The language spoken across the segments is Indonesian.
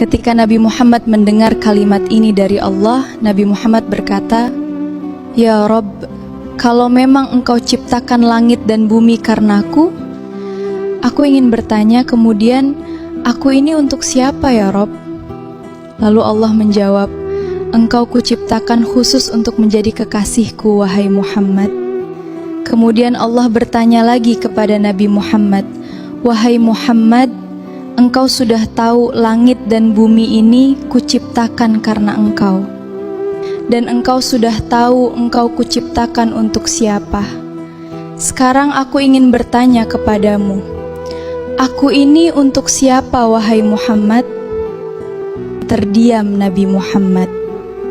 Ketika Nabi Muhammad mendengar kalimat ini dari Allah, Nabi Muhammad berkata, "Ya Rabb, kalau memang Engkau ciptakan langit dan bumi karenaku, aku ingin bertanya kemudian, aku ini untuk siapa ya Rabb?" Lalu Allah menjawab, "Engkau kuciptakan khusus untuk menjadi kekasihku, wahai Muhammad." Kemudian Allah bertanya lagi kepada Nabi Muhammad, "Wahai Muhammad, Engkau sudah tahu langit dan bumi ini kuciptakan karena Engkau. Dan Engkau sudah tahu Engkau kuciptakan untuk siapa. Sekarang aku ingin bertanya kepadamu, aku ini untuk siapa wahai Muhammad?" Terdiam Nabi Muhammad,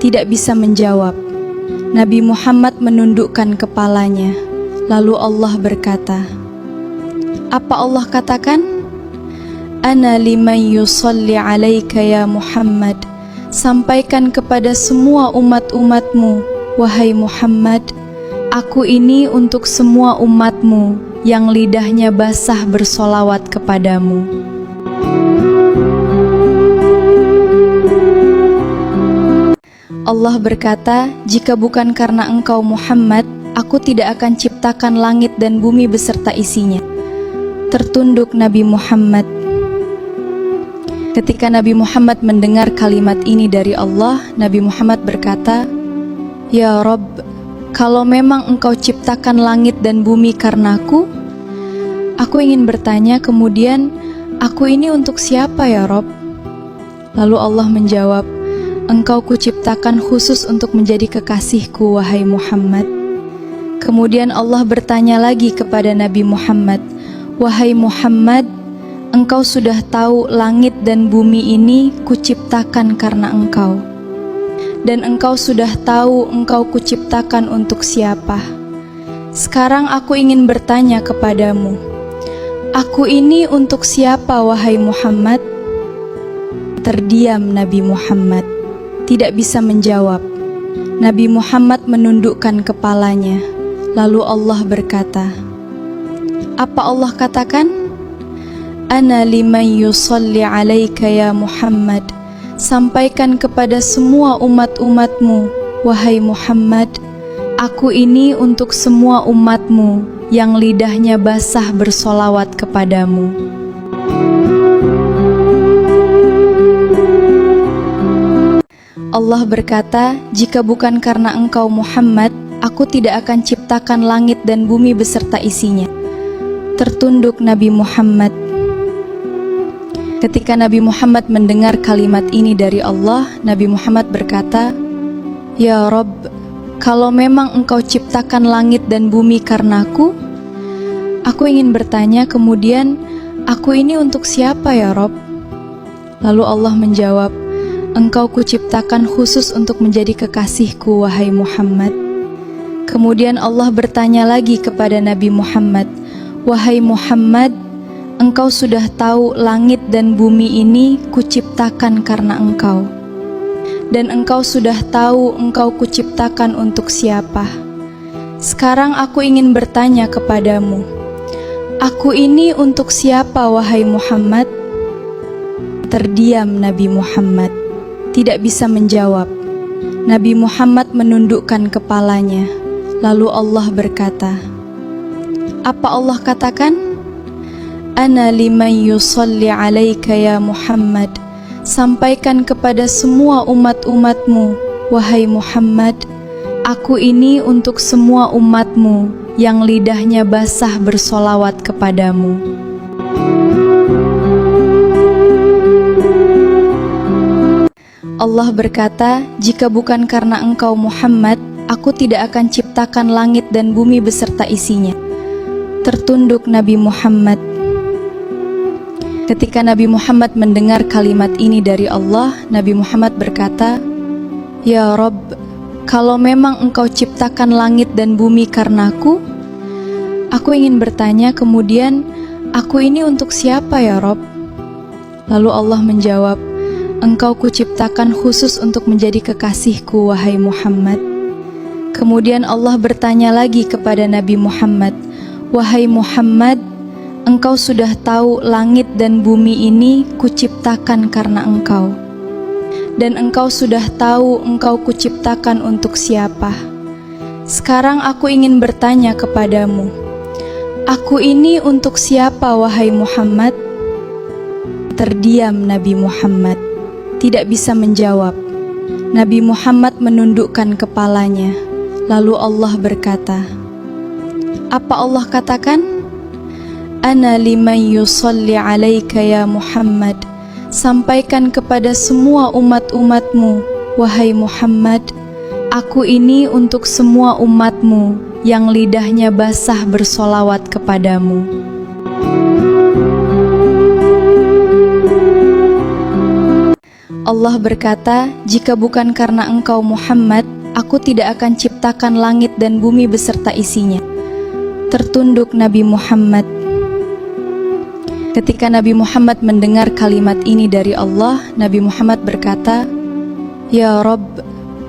tidak bisa menjawab. Nabi Muhammad menundukkan kepalanya. Lalu Allah berkata, apa Allah katakan? "Ana liman yusalli alaika ya Muhammad." Sampaikan kepada semua umat-umatmu, wahai Muhammad, aku ini untuk semua umatmu yang lidahnya basah bersolawat kepadamu. Allah berkata, jika bukan karena engkau Muhammad, aku tidak akan ciptakan langit dan bumi beserta isinya. Tertunduk Nabi Muhammad. Ketika Nabi Muhammad mendengar kalimat ini dari Allah, Nabi Muhammad berkata, "Ya Rabb, kalau memang Engkau ciptakan langit dan bumi karenaku, aku ingin bertanya kemudian, aku ini untuk siapa ya Rabb?" Lalu Allah menjawab, "Engkau kuciptakan khusus untuk menjadi kekasihku, wahai Muhammad." Kemudian Allah bertanya lagi kepada Nabi Muhammad, "Wahai Muhammad, Engkau sudah tahu langit dan bumi ini kuciptakan karena Engkau. Dan Engkau sudah tahu Engkau kuciptakan untuk siapa. Sekarang aku ingin bertanya kepadamu, aku ini untuk siapa wahai Muhammad?" Terdiam Nabi Muhammad, tidak bisa menjawab. Nabi Muhammad menundukkan kepalanya. Lalu Allah berkata, apa Allah katakan? "Ana liman yusalli alaika ya Muhammad." Sampaikan kepada semua umat-umatmu, wahai Muhammad, aku ini untuk semua umatmu yang lidahnya basah bersolawat kepadamu. Allah berkata, jika bukan karena engkau Muhammad, aku tidak akan ciptakan langit dan bumi beserta isinya. Tertunduk Nabi Muhammad. Ketika Nabi Muhammad mendengar kalimat ini dari Allah, Nabi Muhammad berkata, "Ya Rabb, kalau memang Engkau ciptakan langit dan bumi karenaku, aku ingin bertanya kemudian, aku ini untuk siapa ya Rabb?" Lalu Allah menjawab, "Engkau kuciptakan khusus untuk menjadi kekasihku, wahai Muhammad." Kemudian Allah bertanya lagi kepada Nabi Muhammad, "Wahai Muhammad, Engkau sudah tahu langit dan bumi ini kuciptakan karena Engkau. Dan Engkau sudah tahu Engkau kuciptakan untuk siapa. Sekarang aku ingin bertanya kepadamu, aku ini untuk siapa wahai Muhammad?" Terdiam Nabi Muhammad, tidak bisa menjawab. Nabi Muhammad menundukkan kepalanya. Lalu Allah berkata, apa Allah katakan? "Ana liman yusalli alaika ya Muhammad." Sampaikan kepada semua umat-umatmu, wahai Muhammad, aku ini untuk semua umatmu yang lidahnya basah bersolawat kepadamu. Allah berkata, jika bukan karena engkau Muhammad, aku tidak akan ciptakan langit dan bumi beserta isinya. Tertunduk Nabi Muhammad. Ketika Nabi Muhammad mendengar kalimat ini dari Allah, Nabi Muhammad berkata, "Ya Rabb, kalau memang Engkau ciptakan langit dan bumi karenaku, aku ingin bertanya kemudian, aku ini untuk siapa ya Rabb?" Lalu Allah menjawab, "Engkau kuciptakan khusus untuk menjadi kekasihku, wahai Muhammad." Kemudian Allah bertanya lagi kepada Nabi Muhammad, "Wahai Muhammad, Engkau sudah tahu langit dan bumi ini kuciptakan karena Engkau. dan engkau sudah tahu engkau kuciptakan untuk siapa. Sekarang aku ingin bertanya kepadamu, aku ini untuk siapa wahai Muhammad? Terdiam Nabi Muhammad, tidak bisa menjawab. Nabi Muhammad menundukkan kepalanya. Lalu Allah berkata, apa Allah katakan? Ana liman yusalli alaika ya Muhammad. Sampaikan kepada semua umat-umatmu, wahai Muhammad, aku ini untuk semua umatmu yang lidahnya basah bersolawat kepadamu. Allah berkata, jika bukan karena engkau Muhammad, aku tidak akan ciptakan langit dan bumi beserta isinya. Tertunduk Nabi Muhammad. Ketika Nabi Muhammad mendengar kalimat ini dari Allah, Nabi Muhammad berkata, ya Rabb,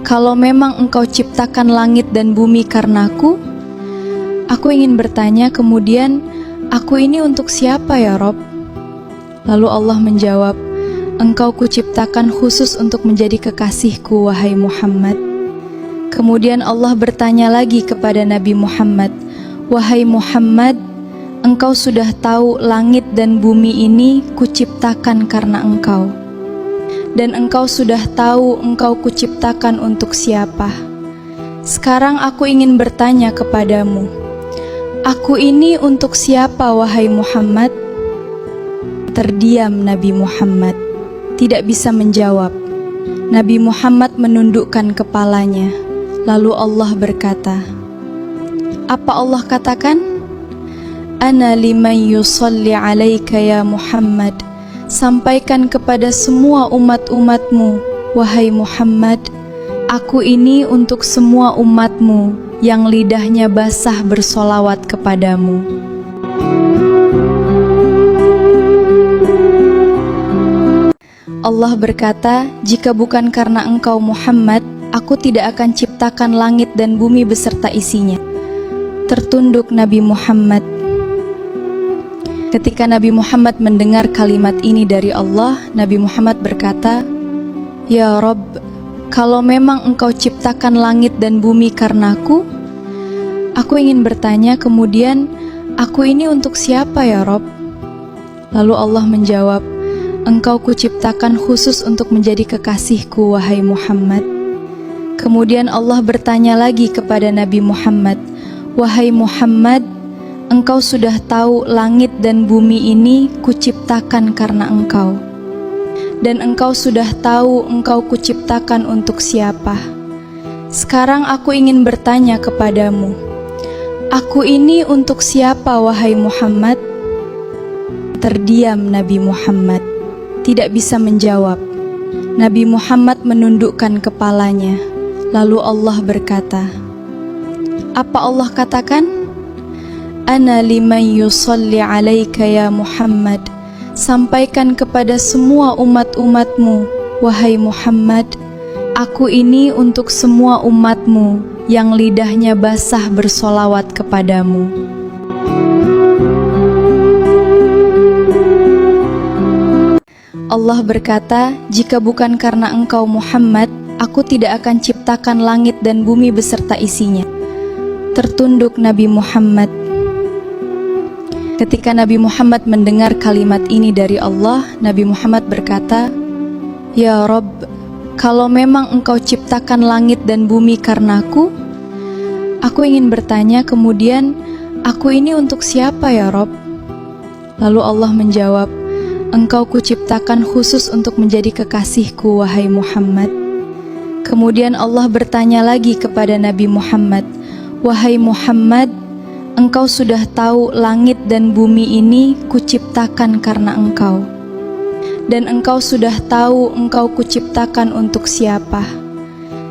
kalau memang engkau ciptakan langit dan bumi karenaku, aku ingin bertanya kemudian, aku ini untuk siapa ya Rabb? Lalu Allah menjawab, engkau kuciptakan khusus untuk menjadi kekasihku wahai Muhammad. Kemudian Allah bertanya lagi kepada Nabi Muhammad, wahai Muhammad, engkau sudah tahu langit dan bumi ini kuciptakan karena engkau. Dan engkau sudah tahu engkau kuciptakan untuk siapa. Sekarang aku ingin bertanya kepadamu, aku ini untuk siapa wahai Muhammad? Terdiam Nabi Muhammad, tidak bisa menjawab. Nabi Muhammad menundukkan kepalanya. Lalu Allah berkata, apa Allah katakan? Ana liman yusalli alaika ya Muhammad. Sampaikan kepada semua umat-umatmu, wahai Muhammad, aku ini untuk semua umatmu yang lidahnya basah bersolawat kepadamu. Allah berkata, jika bukan karena engkau Muhammad, aku tidak akan ciptakan langit dan bumi beserta isinya. Tertunduk Nabi Muhammad. Ketika Nabi Muhammad mendengar kalimat ini dari Allah, Nabi Muhammad berkata, ya Rabb, kalau memang engkau ciptakan langit dan bumi karenaku, aku ingin bertanya kemudian, aku ini untuk siapa ya Rabb? Lalu Allah menjawab, engkau kuciptakan khusus untuk menjadi kekasihku wahai Muhammad. Kemudian Allah bertanya lagi kepada Nabi Muhammad, wahai Muhammad, engkau sudah tahu langit dan bumi ini kuciptakan karena engkau. Dan engkau sudah tahu engkau kuciptakan untuk siapa. Sekarang aku ingin bertanya kepadamu, aku ini untuk siapa wahai Muhammad? Terdiam Nabi Muhammad, tidak bisa menjawab. Nabi Muhammad menundukkan kepalanya. Lalu Allah berkata, apa Allah katakan? Ana liman yusalli alaika ya Muhammad. Sampaikan kepada semua umat-umatmu, wahai Muhammad, aku ini untuk semua umatmu yang lidahnya basah bersolawat kepadamu. Allah berkata, jika bukan karena engkau Muhammad, aku tidak akan ciptakan langit dan bumi beserta isinya. Tertunduk Nabi Muhammad. Ketika Nabi Muhammad mendengar kalimat ini dari Allah, Nabi Muhammad berkata, ya Rabb, kalau memang engkau ciptakan langit dan bumi karenaku, aku ingin bertanya kemudian, aku ini untuk siapa ya Rabb? Lalu Allah menjawab, engkau kuciptakan khusus untuk menjadi kekasihku wahai Muhammad. Kemudian Allah bertanya lagi kepada Nabi Muhammad, wahai Muhammad, engkau sudah tahu langit dan bumi ini kuciptakan karena engkau. Dan engkau sudah tahu engkau kuciptakan untuk siapa.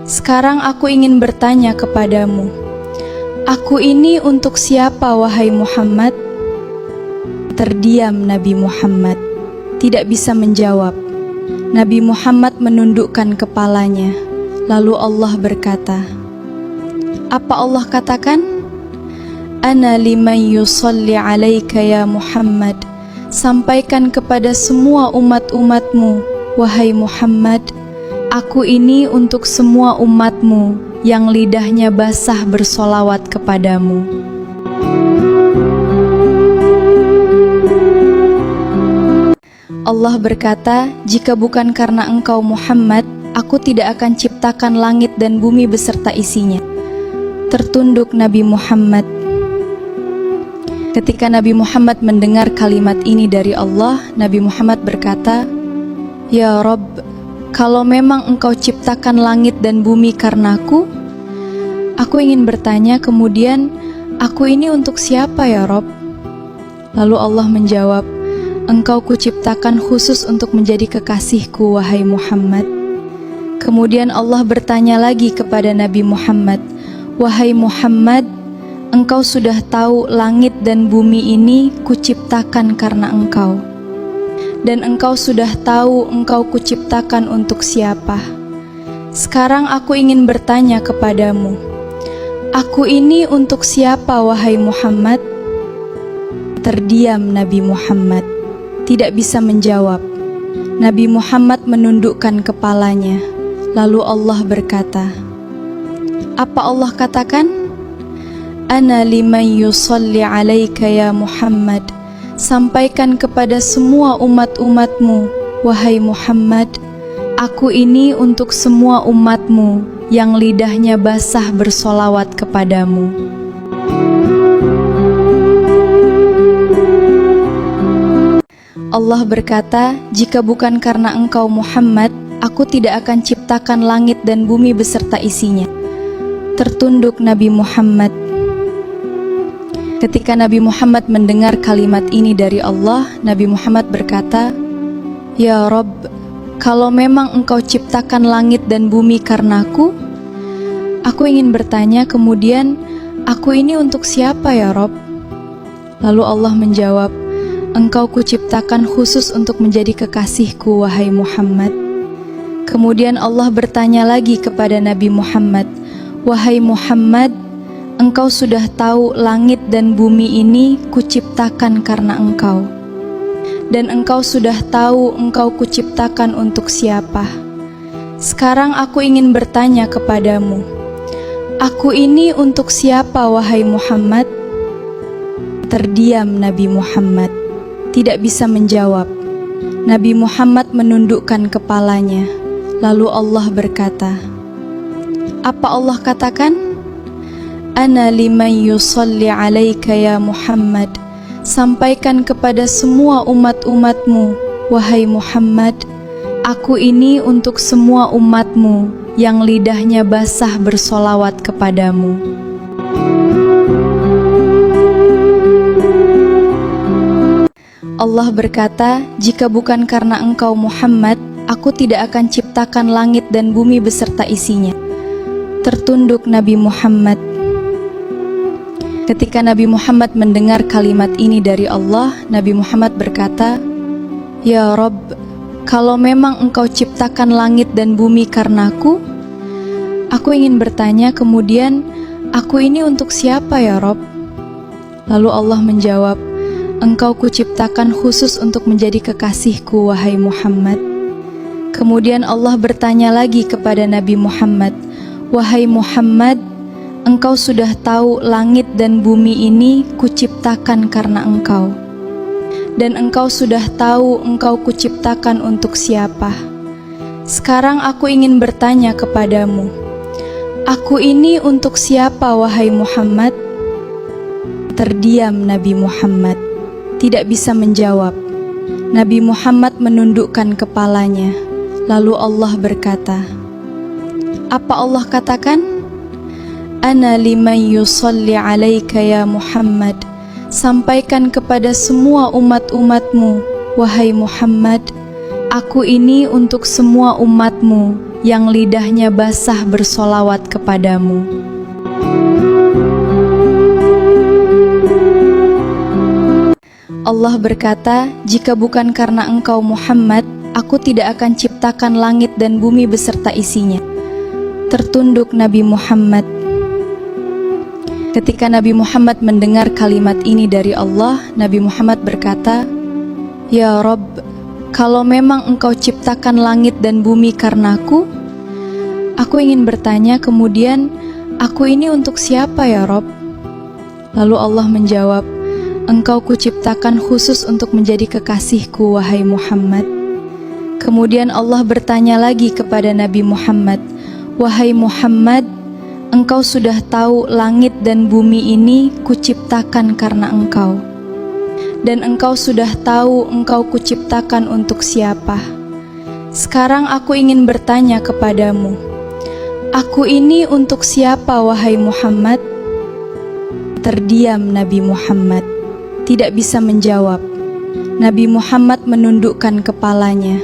Sekarang aku ingin bertanya kepadamu, aku ini untuk siapa wahai Muhammad? Terdiam Nabi Muhammad, tidak bisa menjawab. Nabi Muhammad menundukkan kepalanya. Lalu Allah berkata, apa Allah katakan? Ana liman yusalli alaika ya Muhammad. Sampaikan kepada semua umat-umatmu, wahai Muhammad, Aku ini untuk semua umatmu yang lidahnya basah bersolawat kepadamu. Allah berkata, jika bukan karena engkau Muhammad, aku tidak akan ciptakan langit dan bumi beserta isinya. Tertunduk Nabi Muhammad. Ketika Nabi Muhammad mendengar kalimat ini dari Allah, Nabi Muhammad berkata, Ya Rabb, kalau memang engkau ciptakan langit dan bumi karenaku, aku ingin bertanya kemudian, aku ini untuk siapa ya Rabb? Lalu Allah menjawab, Engkau kuciptakan khusus untuk menjadi kekasihku, wahai Muhammad. Kemudian Allah bertanya lagi kepada Nabi Muhammad, Wahai Muhammad, engkau sudah tahu langit dan bumi ini kuciptakan karena engkau. Dan engkau sudah tahu engkau kuciptakan untuk siapa. Sekarang aku ingin bertanya kepadamu, aku ini untuk siapa, wahai Muhammad? Terdiam Nabi Muhammad, tidak bisa menjawab. Nabi Muhammad menundukkan kepalanya. Lalu Allah berkata, apa Allah katakan? Ana liman yusalli alaika ya Muhammad. Sampaikan kepada semua umat-umatmu, wahai Muhammad, aku ini untuk semua umatmu yang lidahnya basah bersolawat kepadamu. Allah berkata, jika bukan karena engkau Muhammad, aku tidak akan ciptakan langit dan bumi beserta isinya. Tertunduk Nabi Muhammad. Ketika Nabi Muhammad mendengar kalimat ini dari Allah, Nabi Muhammad berkata, Ya Rabb, kalau memang engkau ciptakan langit dan bumi karenaku, aku ingin bertanya kemudian, aku ini untuk siapa ya Rabb? Lalu Allah menjawab, Engkau kuciptakan khusus untuk menjadi kekasihku, wahai Muhammad. Kemudian Allah bertanya lagi kepada Nabi Muhammad, Wahai Muhammad, engkau sudah tahu langit dan bumi ini kuciptakan karena engkau. Dan engkau sudah tahu engkau kuciptakan untuk siapa. Sekarang aku ingin bertanya kepadamu, aku ini untuk siapa, wahai Muhammad? Terdiam Nabi Muhammad, tidak bisa menjawab. Nabi Muhammad menundukkan kepalanya. Lalu Allah berkata, apa Allah katakan? Ana liman yusalli alaika ya Muhammad. Sampaikan kepada semua umat-umatmu, wahai Muhammad, aku ini untuk semua umatmu yang lidahnya basah bersolawat kepadamu. Allah berkata, jika bukan karena engkau Muhammad, aku tidak akan ciptakan langit dan bumi beserta isinya. Tertunduk Nabi Muhammad. Ketika Nabi Muhammad mendengar kalimat ini dari Allah, Nabi Muhammad berkata, Ya Rabb, kalau memang engkau ciptakan langit dan bumi karenaku, aku ingin bertanya kemudian, aku ini untuk siapa ya Rabb? Lalu Allah menjawab, Engkau kuciptakan khusus untuk menjadi kekasihku, wahai Muhammad. Kemudian Allah bertanya lagi kepada Nabi Muhammad, Wahai Muhammad, engkau sudah tahu langit dan bumi ini kuciptakan karena engkau. Dan engkau sudah tahu engkau kuciptakan untuk siapa. Sekarang aku ingin bertanya kepadamu, aku ini untuk siapa, wahai Muhammad? Terdiam Nabi Muhammad, tidak bisa menjawab. Nabi Muhammad menundukkan kepalanya. Lalu Allah berkata, apa Allah katakan? Ana liman yusalli alaika ya Muhammad. Sampaikan kepada semua umat-umatmu, wahai Muhammad, aku ini untuk semua umatmu yang lidahnya basah bersolawat kepadamu. Allah berkata, jika bukan karena engkau Muhammad, aku tidak akan ciptakan langit dan bumi beserta isinya. Tertunduk Nabi Muhammad. Ketika Nabi Muhammad mendengar kalimat ini dari Allah, Nabi Muhammad berkata, Ya Rabb, kalau memang engkau ciptakan langit dan bumi karenaku, Aku ingin bertanya kemudian, aku ini untuk siapa ya Rob? Lalu Allah menjawab, engkau kuciptakan khusus untuk menjadi kekasihku, wahai Muhammad. Kemudian Allah bertanya lagi kepada Nabi Muhammad, wahai Muhammad, engkau sudah tahu langit dan bumi ini kuciptakan karena engkau. Dan engkau sudah tahu engkau kuciptakan untuk siapa. Sekarang aku ingin bertanya kepadamu, aku ini untuk siapa, wahai Muhammad? Terdiam Nabi Muhammad, tidak bisa menjawab. Nabi Muhammad menundukkan kepalanya.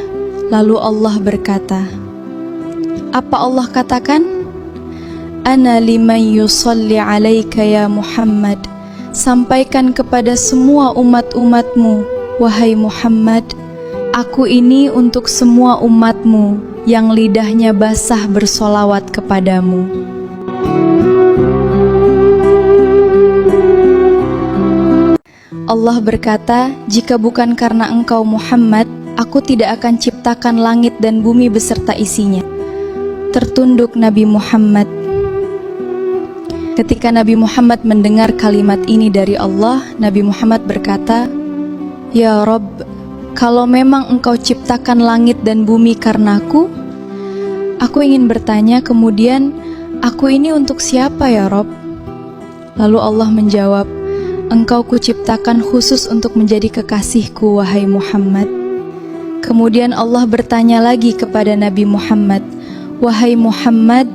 Lalu Allah berkata, apa Allah katakan? Ana liman yusalli alaika ya Muhammad. Sampaikan kepada semua umat-umatmu, wahai Muhammad, aku ini untuk semua umatmu yang lidahnya basah bersolawat kepadamu. Allah berkata, jika bukan karena engkau Muhammad, aku tidak akan ciptakan langit dan bumi beserta isinya. Tertunduk Nabi Muhammad. Ketika Nabi Muhammad mendengar kalimat ini dari Allah, Nabi Muhammad berkata, ya Rob, kalau memang engkau ciptakan langit dan bumi karenaku, aku ingin bertanya kemudian, aku ini untuk siapa ya Rob? Lalu Allah menjawab, engkau kuciptakan khusus untuk menjadi kekasihku, wahai Muhammad. Kemudian Allah bertanya lagi kepada Nabi Muhammad, wahai Muhammad,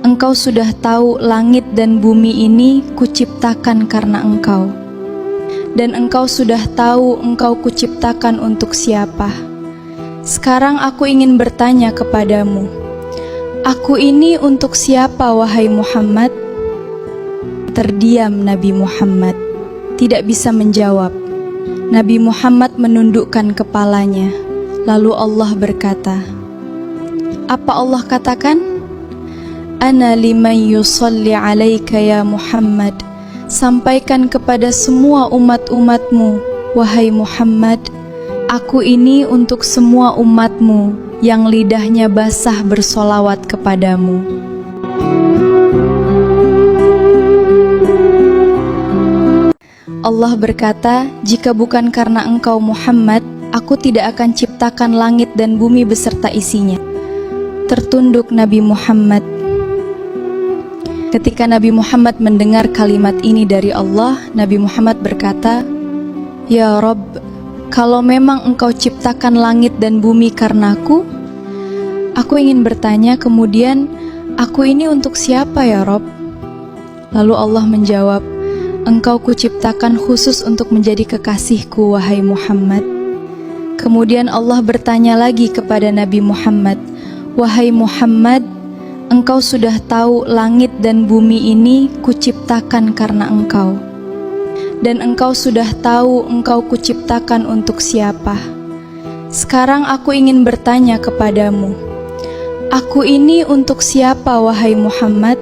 engkau sudah tahu langit dan bumi ini kuciptakan karena engkau. Dan engkau sudah tahu engkau kuciptakan untuk siapa. Sekarang aku ingin bertanya kepadamu, aku ini untuk siapa, wahai Muhammad? Terdiam Nabi Muhammad, tidak bisa menjawab. Nabi Muhammad menundukkan kepalanya. Lalu Allah berkata, apa Allah katakan? Ana liman yusalli alaika ya Muhammad. Sampaikan kepada semua umat-umatmu, wahai Muhammad, aku ini untuk semua umatmu yang lidahnya basah bersolawat kepadamu. Allah berkata, jika bukan karena engkau Muhammad, aku tidak akan ciptakan langit dan bumi beserta isinya. Tertunduk Nabi Muhammad. Ketika Nabi Muhammad mendengar kalimat ini dari Allah, Nabi Muhammad berkata, ya Rob, kalau memang engkau ciptakan langit dan bumi karenaku, aku ingin bertanya kemudian, aku ini untuk siapa ya Rob? Lalu Allah menjawab, engkau kuciptakan khusus untuk menjadi kekasihku, wahai Muhammad. Kemudian Allah bertanya lagi kepada Nabi Muhammad, wahai Muhammad, engkau sudah tahu langit dan bumi ini kuciptakan karena engkau. Dan engkau sudah tahu engkau kuciptakan untuk siapa. Sekarang aku ingin bertanya kepadamu, aku ini untuk siapa, wahai Muhammad?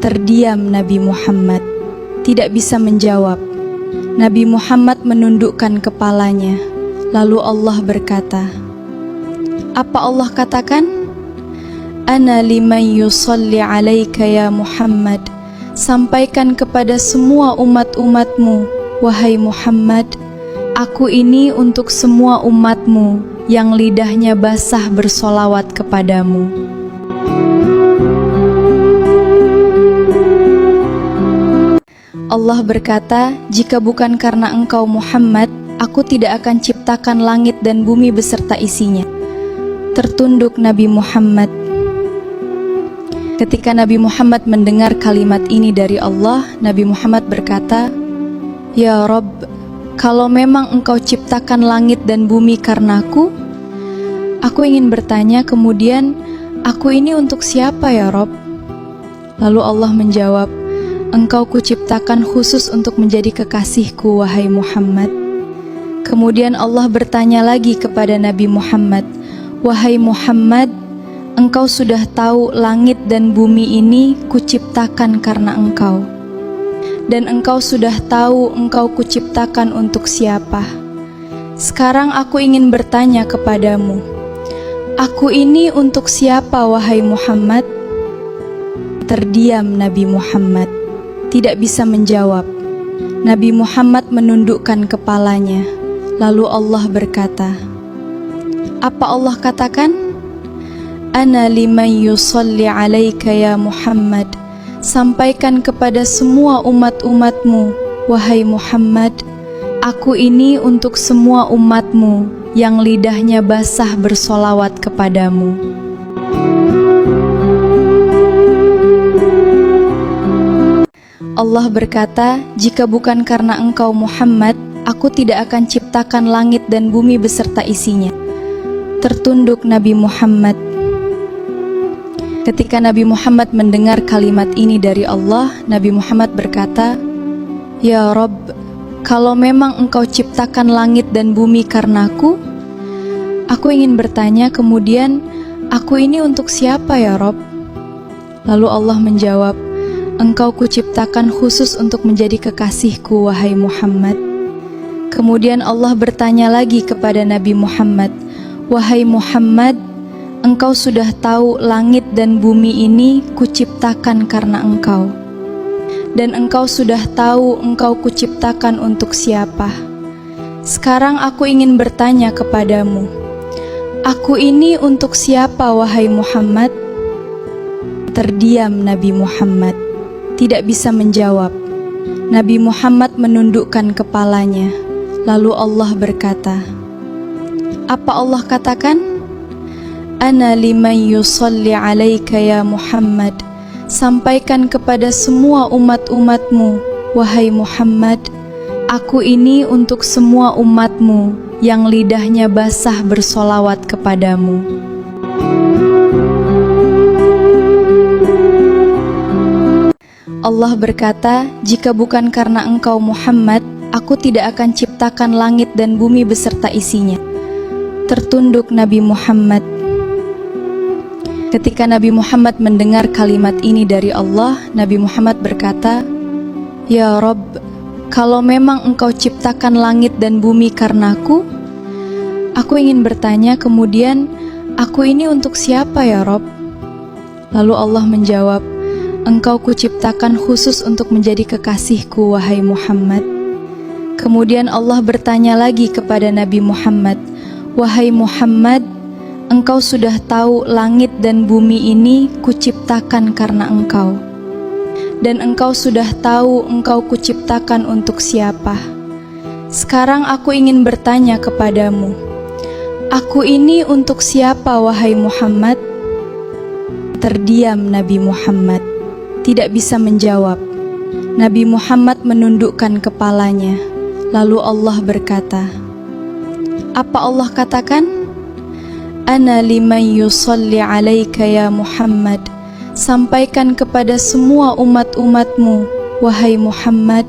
Terdiam Nabi Muhammad, tidak bisa menjawab. Nabi Muhammad menundukkan kepalanya. Lalu Allah berkata, apa Allah katakan? Ana liman yusalli alaika ya Muhammad. Sampaikan kepada semua umat-umatmu, wahai Muhammad, aku ini untuk semua umatmu yang lidahnya basah bersolawat kepadamu. Allah berkata, jika bukan karena engkau Muhammad, aku tidak akan ciptakan langit dan bumi beserta isinya. Tertunduk Nabi Muhammad. Ketika Nabi Muhammad mendengar kalimat ini dari Allah, Nabi Muhammad berkata, ya Rob, kalau memang engkau ciptakan langit dan bumi karenaku, aku ingin bertanya kemudian, aku ini untuk siapa ya Rob? Lalu Allah menjawab, engkau kuciptakan khusus untuk menjadi kekasihku, wahai Muhammad. Kemudian Allah bertanya lagi kepada Nabi Muhammad, wahai Muhammad, engkau sudah tahu langit dan bumi ini kuciptakan karena engkau. Dan engkau sudah tahu engkau kuciptakan untuk siapa. Sekarang aku ingin bertanya kepadamu, Aku ini untuk siapa, wahai Muhammad? Terdiam Nabi Muhammad, tidak bisa menjawab. Nabi Muhammad menundukkan kepalanya. Lalu Allah berkata, apa Allah katakan? Ana liman yusalli alaika ya Muhammad. Sampaikan kepada semua umat-umatmu, wahai Muhammad, aku ini untuk semua umatmu yang lidahnya basah bersolawat kepadamu. Allah berkata, jika bukan karena engkau Muhammad, aku tidak akan ciptakan langit dan bumi beserta isinya. Tertunduk Nabi Muhammad. Ketika Nabi Muhammad mendengar kalimat ini dari Allah, Nabi Muhammad berkata, Ya Rabb, kalau memang engkau ciptakan langit dan bumi karenaku, aku ingin bertanya kemudian, aku ini untuk siapa ya Rabb? Lalu Allah menjawab, engkau kuciptakan khusus untuk menjadi kekasihku, wahai Muhammad. Kemudian Allah bertanya lagi kepada Nabi Muhammad, wahai Muhammad, engkau sudah tahu langit dan bumi ini kuciptakan karena engkau. Dan engkau sudah tahu engkau kuciptakan untuk siapa. Sekarang aku ingin bertanya kepadamu, aku ini untuk siapa, wahai Muhammad? Terdiam Nabi Muhammad, tidak bisa menjawab. Nabi Muhammad menundukkan kepalanya. Lalu Allah berkata, apa Allah katakan? Ana liman yusalli alaika ya Muhammad. Sampaikan kepada semua umat-umatmu, wahai Muhammad, aku ini untuk semua umatmu yang lidahnya basah bersolawat kepadamu. Allah berkata, jika bukan karena engkau Muhammad, aku tidak akan ciptakan langit dan bumi beserta isinya. Tertunduk Nabi Muhammad. Ketika Nabi Muhammad mendengar kalimat ini dari Allah, Nabi Muhammad berkata, Ya Rabb, kalau memang engkau ciptakan langit dan bumi karenaku, aku ingin bertanya kemudian, aku ini untuk siapa ya Rabb? Lalu Allah menjawab, engkau kuciptakan khusus untuk menjadi kekasihku, wahai Muhammad. Kemudian Allah bertanya lagi kepada Nabi Muhammad, wahai Muhammad, engkau sudah tahu langit dan bumi ini kuciptakan karena engkau. Dan engkau sudah tahu engkau kuciptakan untuk siapa. Sekarang aku ingin bertanya kepadamu, aku ini untuk siapa, wahai Muhammad? Terdiam Nabi Muhammad, tidak bisa menjawab. Nabi Muhammad menundukkan kepalanya. Lalu Allah berkata, apa Allah katakan? Ana liman yusalli alaika ya Muhammad. Sampaikan kepada semua umat-umatmu, wahai Muhammad,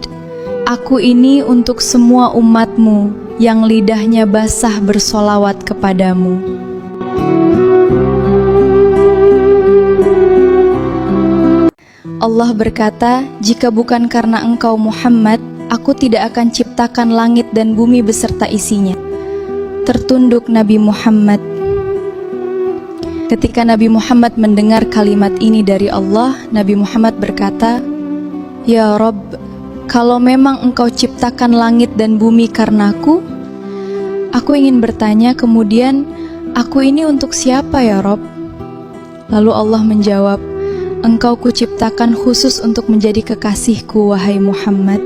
aku ini untuk semua umatmu yang lidahnya basah bersolawat kepadamu. Allah berkata, jika bukan karena engkau Muhammad, aku tidak akan ciptakan langit dan bumi beserta isinya. Tertunduk Nabi Muhammad. Ketika Nabi Muhammad mendengar kalimat ini dari Allah, Nabi Muhammad berkata, Ya Rabb, kalau memang engkau ciptakan langit dan bumi karenaku, aku ingin bertanya kemudian, aku ini untuk siapa ya Rabb? Lalu Allah menjawab, engkau kuciptakan khusus untuk menjadi kekasihku, wahai Muhammad.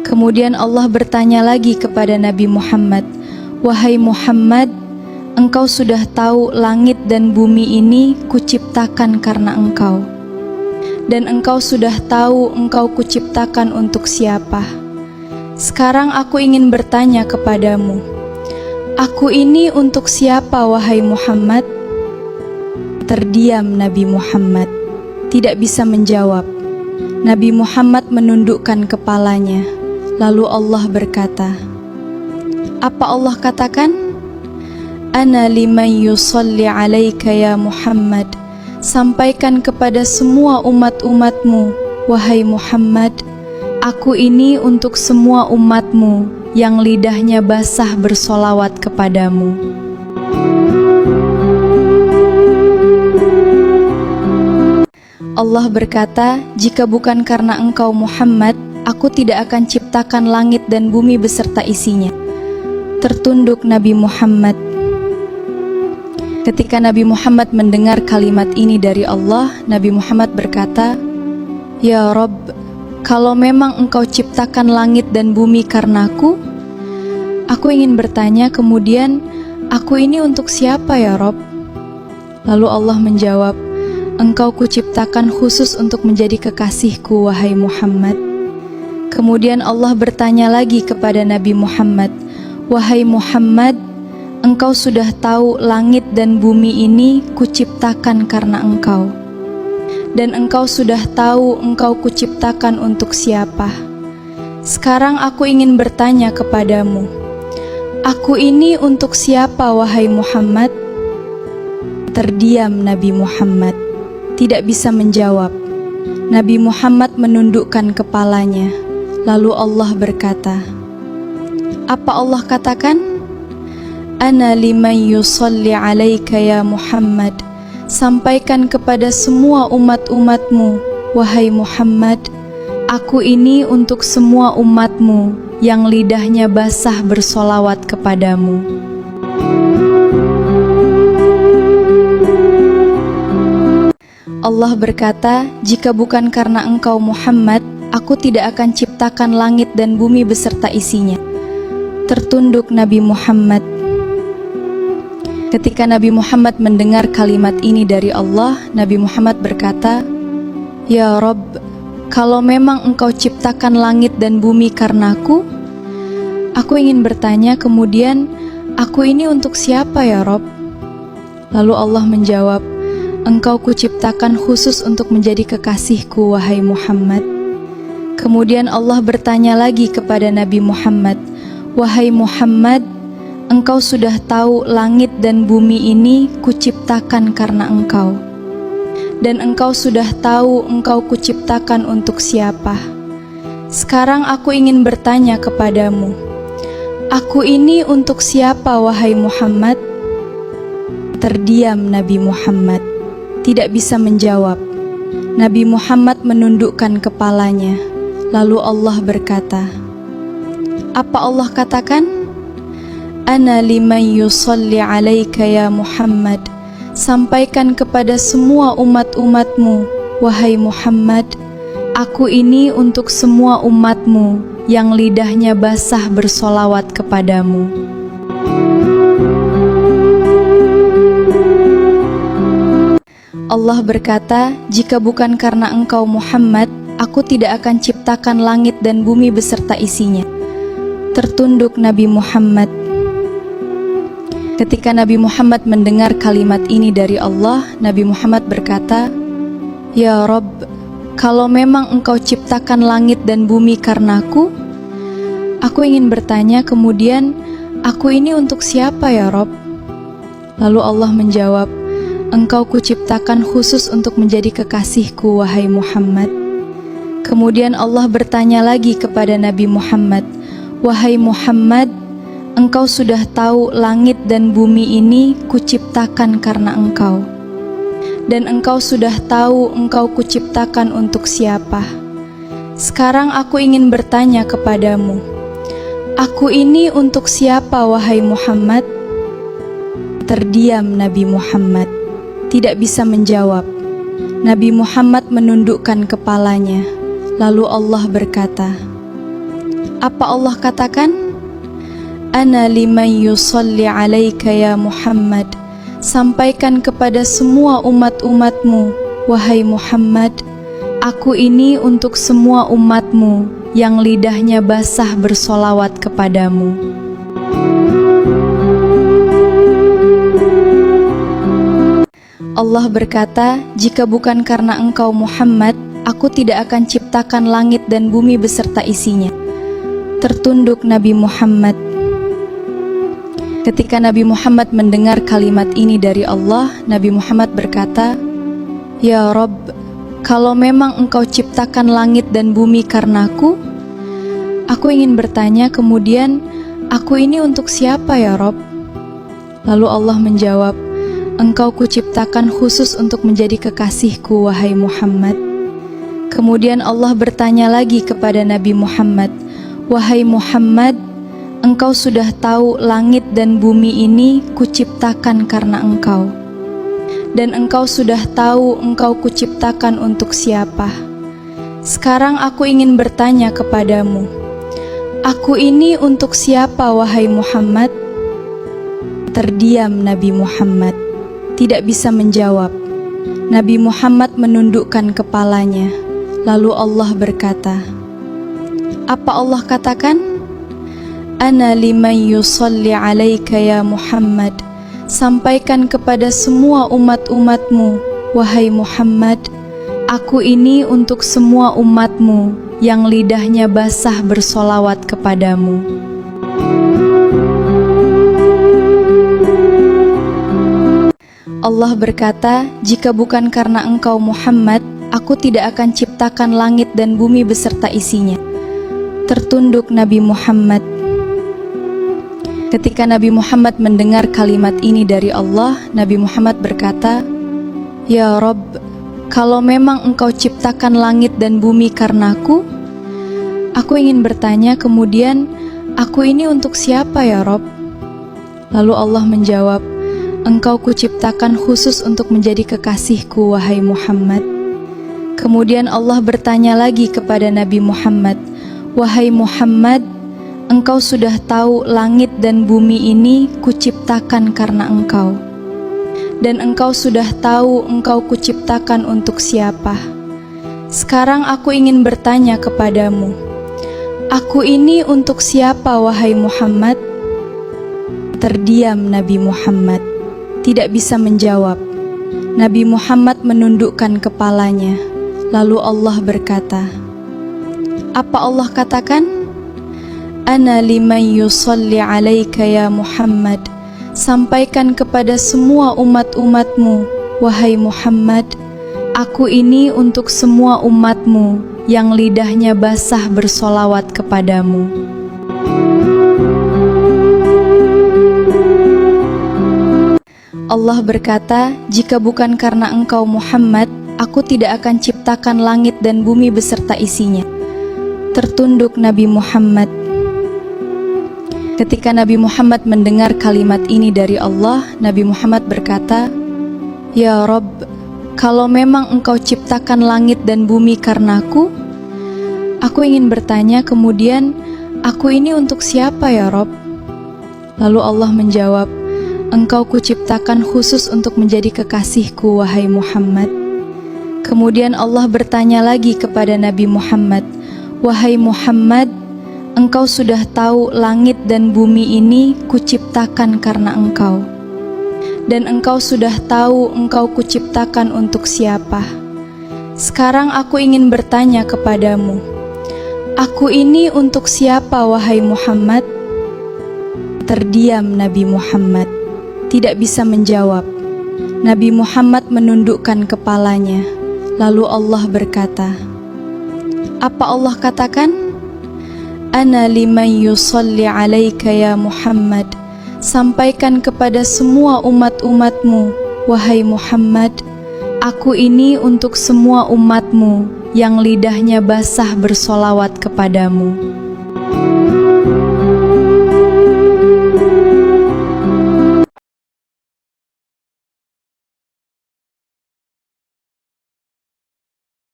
Kemudian Allah bertanya lagi kepada Nabi Muhammad, wahai Muhammad, engkau sudah tahu langit dan bumi ini kuciptakan karena engkau. Dan engkau sudah tahu engkau kuciptakan untuk siapa. Sekarang aku ingin bertanya kepadamu, aku ini untuk siapa, wahai Muhammad? Terdiam Nabi Muhammad, tidak bisa menjawab. Nabi Muhammad menundukkan kepalanya. Lalu Allah berkata, apa Allah katakan? Ana liman yusalli alaika ya Muhammad. Sampaikan kepada semua umat-umatmu, wahai Muhammad, aku ini untuk semua umatmu yang lidahnya basah bersolawat kepadamu. Allah berkata, "Jika bukan karena engkau Muhammad, aku tidak akan ciptakan langit dan bumi beserta isinya." Tertunduk Nabi Muhammad. Ketika Nabi Muhammad mendengar kalimat ini dari Allah, Nabi Muhammad berkata, "Ya Rabb, kalau memang engkau ciptakan langit dan bumi karenaku, aku ingin bertanya kemudian, aku ini untuk siapa ya Rabb?" Lalu Allah menjawab, "Engkau kuciptakan khusus untuk menjadi kekasihku, wahai Muhammad." Kemudian Allah bertanya lagi kepada Nabi Muhammad, "Wahai Muhammad, engkau sudah tahu langit dan bumi ini kuciptakan karena engkau. Dan engkau sudah tahu engkau kuciptakan untuk siapa. Sekarang aku ingin bertanya kepadamu, aku ini untuk siapa, wahai Muhammad?" Terdiam Nabi Muhammad, tidak bisa menjawab. Nabi Muhammad menundukkan kepalanya. Lalu Allah berkata, apa Allah katakan? "Ana liman yusalli alaika ya Muhammad." Sampaikan kepada semua umat-umatmu, wahai Muhammad, aku ini untuk semua umatmu yang lidahnya basah bersolawat kepadamu. Allah berkata, "Jika bukan karena engkau Muhammad, aku tidak akan ciptakan langit dan bumi beserta isinya." Tertunduk Nabi Muhammad. Ketika Nabi Muhammad mendengar kalimat ini dari Allah, Nabi Muhammad berkata, "Ya Rabb, kalau memang engkau ciptakan langit dan bumi karenaku, aku ingin bertanya kemudian, aku ini untuk siapa ya Rabb?" Lalu Allah menjawab, "Engkau kuciptakan khusus untuk menjadi kekasihku, wahai Muhammad." Kemudian Allah bertanya lagi kepada Nabi Muhammad, "Wahai Muhammad, engkau sudah tahu langit dan bumi ini kuciptakan karena engkau. Dan engkau sudah tahu engkau kuciptakan untuk siapa. Sekarang aku ingin bertanya kepadamu, aku ini untuk siapa, wahai Muhammad?" Terdiam Nabi Muhammad, tidak bisa menjawab. Nabi Muhammad menundukkan kepalanya. Lalu Allah berkata, apa Allah katakan? "Ana liman yusalli alaika ya Muhammad." Sampaikan kepada semua umat-umatmu, wahai Muhammad, aku ini untuk semua umatmu yang lidahnya basah bersolawat kepadamu. Allah berkata, "Jika bukan karena engkau Muhammad, aku tidak akan ciptakan langit dan bumi beserta isinya." Tertunduk Nabi Muhammad. Ketika Nabi Muhammad mendengar kalimat ini dari Allah, Nabi Muhammad berkata, "Ya Rabb, kalau memang engkau ciptakan langit dan bumi karenaku, aku ingin bertanya kemudian, aku ini untuk siapa ya Rabb?" Lalu Allah menjawab, "Engkau kuciptakan khusus untuk menjadi kekasihku, wahai Muhammad." Kemudian Allah bertanya lagi kepada Nabi Muhammad, "Wahai Muhammad, engkau sudah tahu langit dan bumi ini kuciptakan karena engkau. Dan engkau sudah tahu engkau kuciptakan untuk siapa. Sekarang aku ingin bertanya kepadamu, aku ini untuk siapa, wahai Muhammad?" Terdiam Nabi Muhammad, tidak bisa menjawab. Nabi Muhammad menundukkan kepalanya. Lalu Allah berkata, apa Allah katakan? "Ana liman yusalli alaika ya Muhammad." Sampaikan kepada semua umat-umatmu, wahai Muhammad, aku ini untuk semua umatmu yang lidahnya basah bersolawat kepadamu. Allah berkata, "Jika bukan karena engkau Muhammad, aku tidak akan ciptakan langit dan bumi beserta isinya." Tertunduk Nabi Muhammad. Ketika Nabi Muhammad mendengar kalimat ini dari Allah, Nabi Muhammad berkata, "Ya Rabb, kalau memang engkau ciptakan langit dan bumi karenaku, aku ingin bertanya kemudian, aku ini untuk siapa ya Rabb?" Lalu Allah menjawab, Engkau kuciptakan khusus untuk menjadi kekasihku, wahai Muhammad. Kemudian Allah bertanya lagi kepada Nabi Muhammad, wahai Muhammad, engkau sudah tahu langit dan bumi ini kuciptakan karena engkau. Dan engkau sudah tahu engkau kuciptakan untuk siapa. Sekarang aku ingin bertanya kepadamu, aku ini untuk siapa, wahai Muhammad? Terdiam Nabi Muhammad, tidak bisa menjawab. Nabi Muhammad menundukkan kepalanya. Lalu Allah berkata, apa Allah katakan? Ana liman yusalli alaika ya Muhammad. Sampaikan kepada semua umat-umatmu, wahai Muhammad, aku ini untuk semua umatmu yang lidahnya basah bersolawat kepadamu. Allah berkata, jika bukan karena engkau Muhammad, aku tidak akan ciptakan langit dan bumi beserta isinya. Tertunduk Nabi Muhammad. Ketika Nabi Muhammad mendengar kalimat ini dari Allah, Nabi Muhammad berkata, ya Rabb, kalau memang engkau ciptakan langit dan bumi karenaku, aku ingin bertanya kemudian, aku ini untuk siapa ya Rabb? Lalu Allah menjawab, engkau kuciptakan khusus untuk menjadi kekasihku, wahai Muhammad. Kemudian Allah bertanya lagi kepada Nabi Muhammad, wahai Muhammad, engkau sudah tahu langit dan bumi ini kuciptakan karena engkau. Dan engkau sudah tahu engkau kuciptakan untuk siapa. Sekarang aku ingin bertanya kepadamu, aku ini untuk siapa, wahai Muhammad? Terdiam Nabi Muhammad, tidak bisa menjawab. Nabi Muhammad menundukkan kepalanya. Lalu Allah berkata, apa Allah katakan? Ana liman yusalli alaika ya Muhammad. Sampaikan kepada semua umat-umatmu, wahai Muhammad, aku ini untuk semua umatmu yang lidahnya basah bersolawat kepadamu. Allah berkata, jika bukan karena engkau Muhammad, aku tidak akan ciptakan langit dan bumi beserta isinya. Tertunduk Nabi Muhammad. Ketika Nabi Muhammad mendengar kalimat ini dari Allah, Nabi Muhammad berkata, ya Rabb, kalau memang engkau ciptakan langit dan bumi karenaku, aku ingin bertanya kemudian, aku ini untuk siapa ya Rabb? Lalu Allah menjawab, engkau kuciptakan khusus untuk menjadi kekasihku, wahai Muhammad. Kemudian Allah bertanya lagi kepada Nabi Muhammad, wahai Muhammad, engkau sudah tahu langit dan bumi ini kuciptakan karena engkau. Dan engkau sudah tahu engkau kuciptakan untuk siapa. Sekarang aku ingin bertanya kepadamu, aku ini untuk siapa, wahai Muhammad? Terdiam Nabi Muhammad, tidak bisa menjawab. Nabi Muhammad menundukkan kepalanya. Lalu Allah berkata, apa Allah katakan? Ana liman yusalli alaika ya Muhammad. Sampaikan kepada semua umat-umatmu, wahai Muhammad, aku ini untuk semua umatmu yang lidahnya basah bersolawat kepadamu.